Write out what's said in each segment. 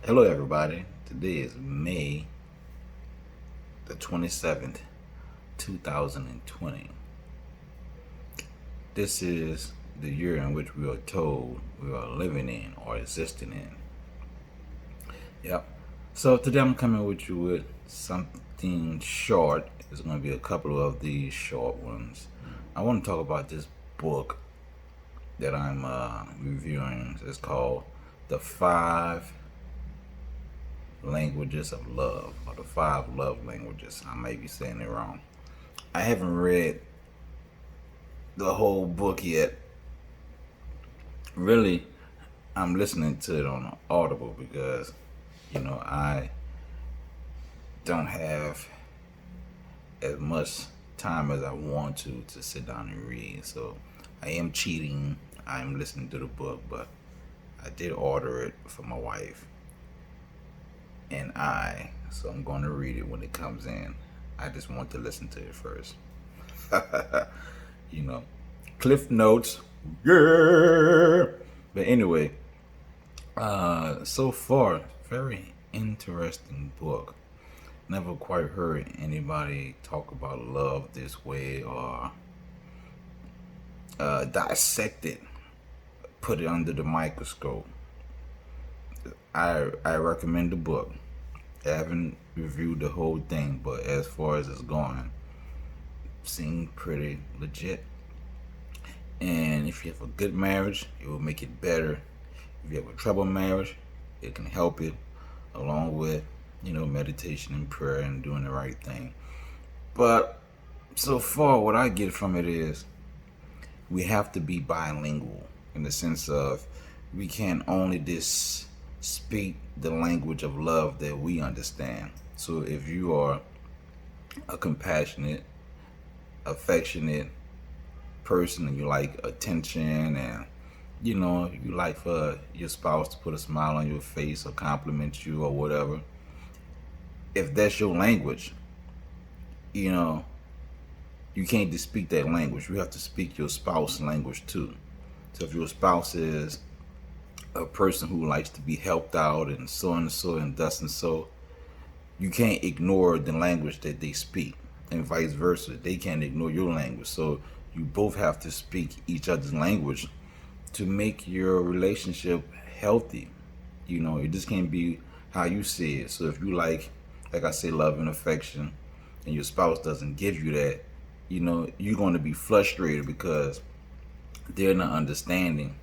Hello, everybody. Today is May the 27th, 2020. This is the year in which we are told we are living in or existing in. Yep. So today I'm coming with you with something short. There's going to be a couple of these short ones. I want to talk about this book that I'm reviewing. It's called The 5 Languages of Love, or the 5 Love Languages. I may be saying it wrong. I haven't read the whole book yet. Really, I'm listening to it on Audible because, I don't have as much time as I want to sit down and read. So I am cheating. I'm listening to the book, but I did order it for my wife and so I'm going to read it when it comes in. I just want to listen to it first. Cliff notes. Yeah. But anyway, so far, very interesting book. Never quite heard anybody talk about love this way or dissect it, put it under the microscope. I recommend the book. I haven't reviewed the whole thing, but as far as it's going, seemed pretty legit. And if you have a good marriage, it will make it better. If you have a troubled marriage, it can help it, along with, meditation and prayer and doing the right thing. But so far, what I get from it is we have to be bilingual in the sense of we can't only speak the language of love that we understand. So if you are a compassionate, affectionate person and you like attention and you like for your spouse to put a smile on your face or compliment you or whatever, if that's your language, you can't just speak that language. You have to speak your spouse's language too. So if your spouse is a person who likes to be helped out and so and thus and so, you can't ignore the language that they speak, and vice versa. They can't ignore your language. So you both have to speak each other's language to make your relationship healthy. It just can't be how you see it. So if you like I say, love and affection, and your spouse doesn't give you that, you're going to be frustrated because they're not understanding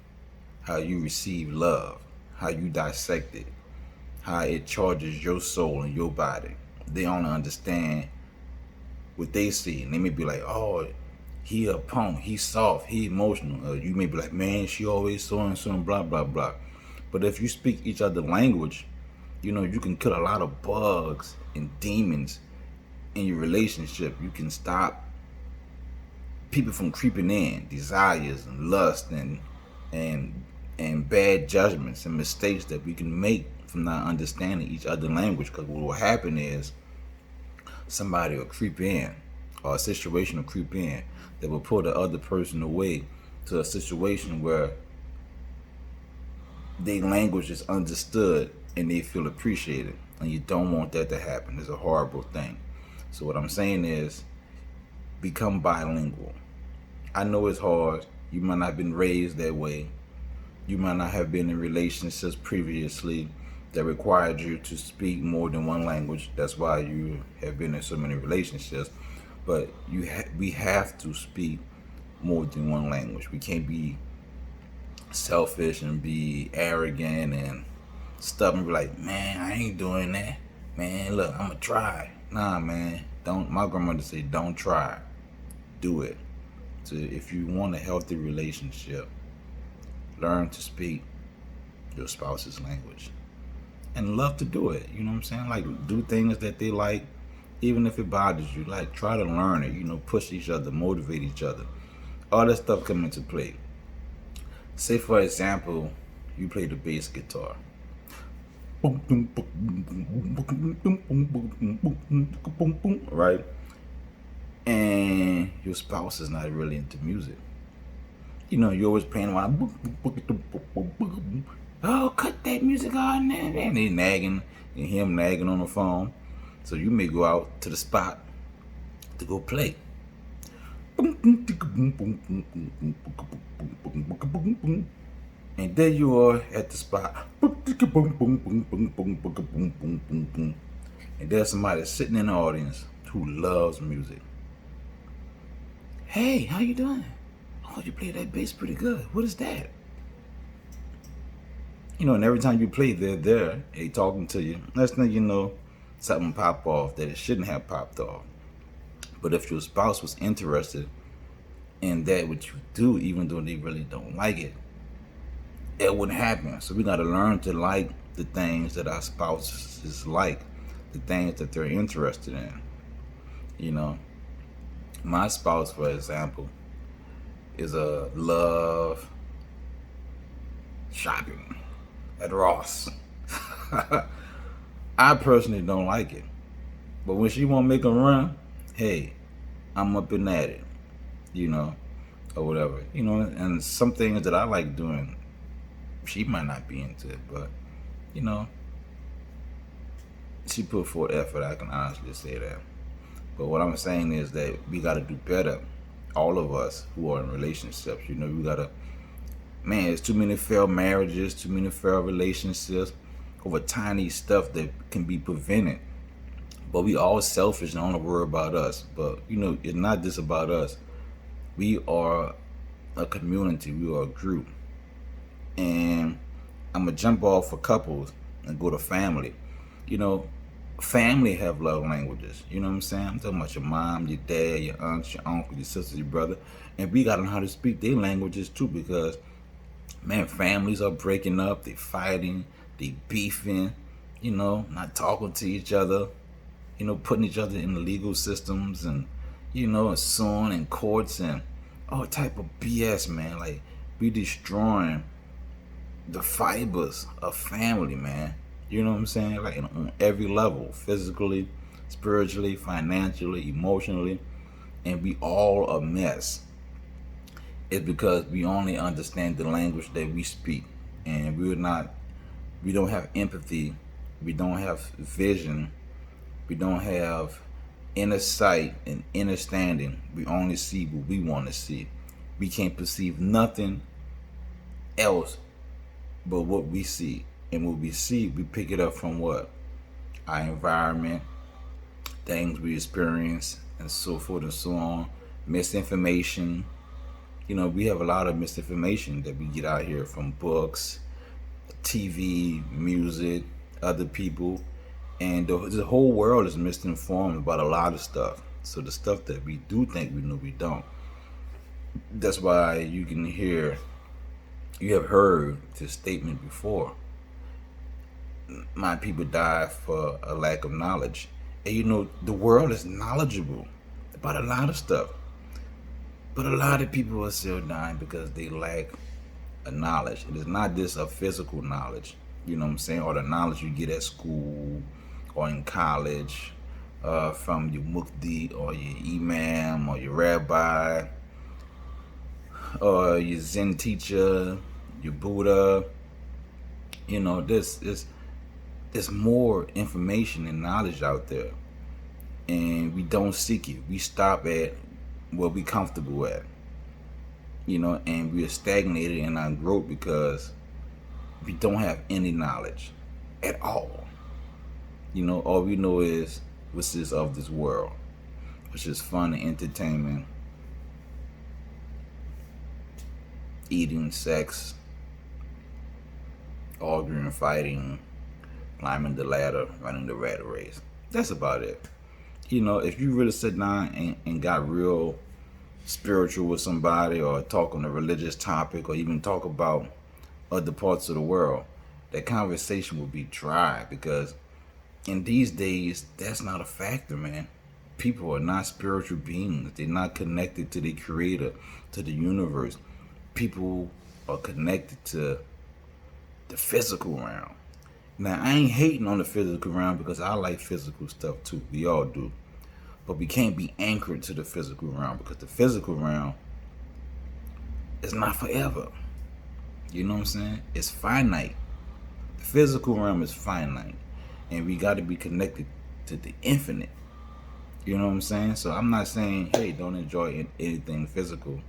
how you receive love, how you dissect it, how it charges your soul and your body. They only understand what they see, and they may be like, oh, he a punk, he's soft, he emotional. Or you may be like, man, she always so and so and blah, blah, blah. But if you speak each other's language, you can kill a lot of bugs and demons in your relationship. You can stop people from creeping in, desires and lust and bad judgments and mistakes that we can make from not understanding each other's language. Because what will happen is somebody will creep in, or a situation will creep in that will pull the other person away to a situation where their language is understood and they feel appreciated. And you don't want that to happen. It's a horrible thing. So what I'm saying is, become bilingual. I know it's hard. You might not have been raised that way. You might not have been in relationships previously that required you to speak more than one language. That's why you have been in so many relationships. But we have to speak more than one language. We can't be selfish and be arrogant and stubborn. Be like, man, I ain't doing that. Man, look, I'ma try. Nah, man, don't. My grandmother said, don't try, do it. So if you want a healthy relationship, learn to speak your spouse's language and love to do it. You know what I'm saying? Like, do things that they like, even if it bothers you. Like, try to learn it. Push each other, motivate each other. All that stuff come into play. Say, for example, you play the bass guitar. Right? And your spouse is not really into music. You're always playing around. oh, cut that music on, and they nagging, and him nagging on the phone. So you may go out to the spot to go play. And there you are at the spot. And there's somebody sitting in the audience who loves music. Hey, how you doing? Oh, you play that bass pretty good. What is that? You know, and every time you play, they're there, they talking to you. Next thing you know, something pop off that it shouldn't have popped off. But if your spouse was interested in that what you do, even though they really don't like it, it wouldn't happen. So we got to learn to like the things that our spouses like, the things that they're interested in. You know, my spouse, for example, is a love shopping at Ross. I personally don't like it, but when she won't make a run, hey, I'm up and at it, you know, or whatever, you know. And some things that I like doing, she might not be into it, but you know, she put forth effort. I can honestly say that. But what I'm saying is that we got to do better. All of us who are in relationships, you know, we got to. Man, it's too many failed marriages, too many failed relationships over tiny stuff that can be prevented. But we all selfish and only worry about us. But you know, it's not just about us. We are a community. We are a group. And I'm gonna jump off for couples and go to family. You know, family have love languages. You know what I'm saying? I'm talking about your mom, your dad, your aunts, your uncle, your sister, your brother. And we gotta know how to speak their languages too, because man, families are breaking up, they fighting, they beefing, you know, not talking to each other, you know, putting each other in the legal systems and, you know, and suing in courts and all type of BS, man. Like, we destroying the fibers of family, man. You know what I'm saying? Like, on every level, physically, spiritually, financially, emotionally, and we all a mess. It's because we only understand the language that we speak, and we don't have empathy, we don't have vision, we don't have inner sight and understanding. We only see what we want to see. We can't perceive nothing else but what we see. And what we see, we pick it up from what? Our environment, things we experience, and so forth and so on. Misinformation. You know, we have a lot of misinformation that we get out here from books, TV, music, other people. And the whole world is misinformed about a lot of stuff. So the stuff that we do think we know, we don't. That's why you have heard this statement before. My people die for a lack of knowledge. And you know, the world is knowledgeable about a lot of stuff. But a lot of people are still dying because they lack a knowledge. It is not just a physical knowledge, you know what I'm saying, or the knowledge you get at school or in college from your mufti or your imam or your rabbi or your Zen teacher, your Buddha. You know, there's more information and knowledge out there, and we don't seek it. We stop at what we comfortable at, you know, and we are stagnated in our growth because we don't have any knowledge at all. You know, all we know is what's is of this world, which is fun and entertainment, eating, sex, arguing, fighting, climbing the ladder, running the rat race. That's about it. You know, if you really sit down and got real spiritual with somebody, or talk on a religious topic, or even talk about other parts of the world, that conversation will be dry, because in these days, that's not a factor, man. People are not spiritual beings. They're not connected to the creator, to the universe. People are connected to the physical realm. Now, I ain't hating on the physical realm, because I like physical stuff too. We all do. But we can't be anchored to the physical realm, because the physical realm is not forever. You know what I'm saying? It's finite. The physical realm is finite, and we got to be connected to the infinite. You know what I'm saying? So I'm not saying, hey, don't enjoy anything physical,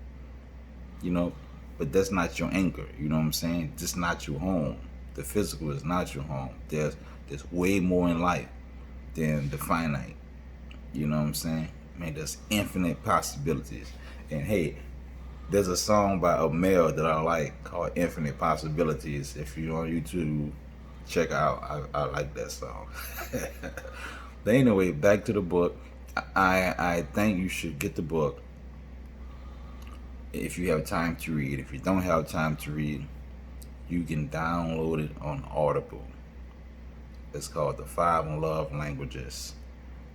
you know, but that's not your anchor. You know what I'm saying? Just not your home. The physical is not your home. There's way more in life than the finite. You know what I'm saying? Man, there's infinite possibilities. And hey, there's a song by a male that I like called Infinite Possibilities. If you're on YouTube, check out. I like that song. But anyway, back to the book. I think you should get the book if you have time to read. If you don't have time to read, you can download it on Audible. It's called The 5 Love Languages.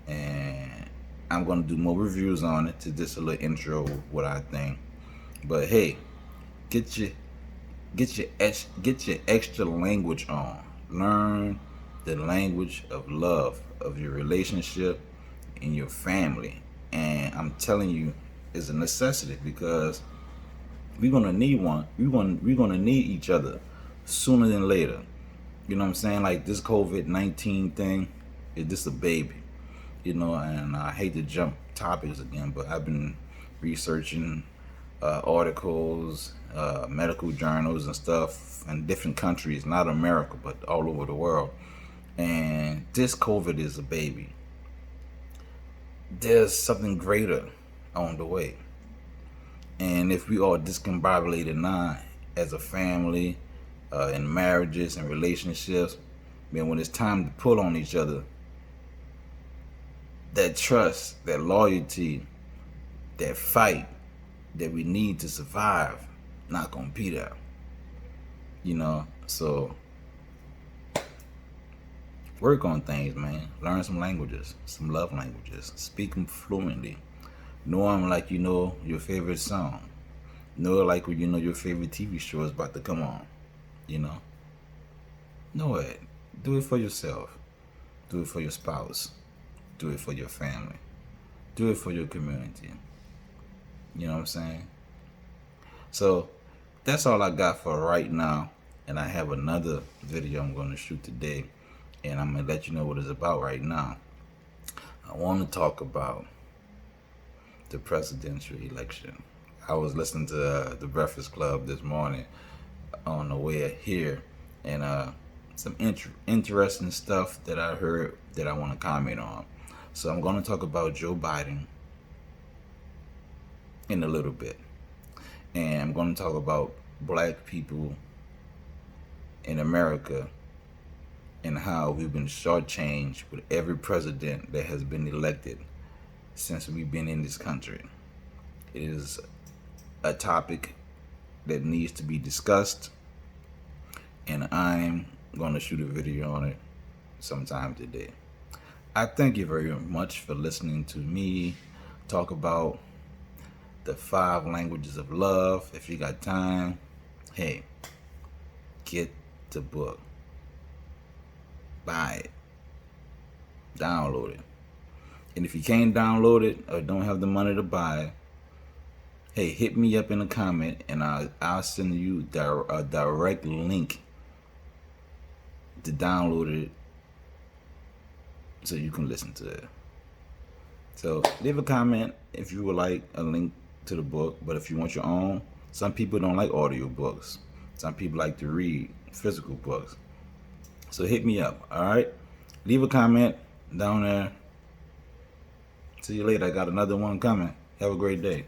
And I'm going to do more reviews on it, to just a little intro what I think. But hey, get your extra language on. Learn the language of love, of your relationship, and your family. And I'm telling you, it's a necessity, because we're gonna need one. We're gonna need each other sooner than later. You know what I'm saying? Like this COVID-19 thing is just a baby. You know, and I hate to jump topics again, but I've been researching articles, medical journals and stuff in different countries, not America, but all over the world. And this COVID is a baby. There's something greater on the way. And if we are discombobulated now as a family, in marriages and relationships, man, when it's time to pull on each other, that trust, that loyalty, that fight that we need to survive, not gonna be there. You know, so work on things, man. Learn some languages, some love languages. Speak them fluently. Know them like you know your favorite song. Know it like when you know your favorite TV show is about to come on. You know it. Do it for yourself. Do it for your spouse. Do it for your family. Do it for your community. You know what I'm saying? So that's all I got for right now. And I have another video I'm going to shoot today. And I'm going to let you know what it's about right now. I want to talk about the presidential election. I was listening to the Breakfast Club this morning on the way here. And some interesting stuff that I heard that I want to comment on. So I'm going to talk about Joe Biden in a little bit. And I'm going to talk about black people in America and how we've been shortchanged with every president that has been elected since we've been in this country. It is a topic that needs to be discussed, and I'm going to shoot a video on it sometime today. I thank you very much for listening to me talk about the 5 languages of love. If you got time, hey, get the book. Buy it. Download it. And if you can't download it or don't have the money to buy it, hey, hit me up in a comment and I'll send you a direct link to download it so you can listen to it. So leave a comment if you would like a link to the book. But if you want your own, some people don't like audio books. Some people like to read physical books. So hit me up, all right? Leave a comment down there. See you later. I got another one coming. Have a great day.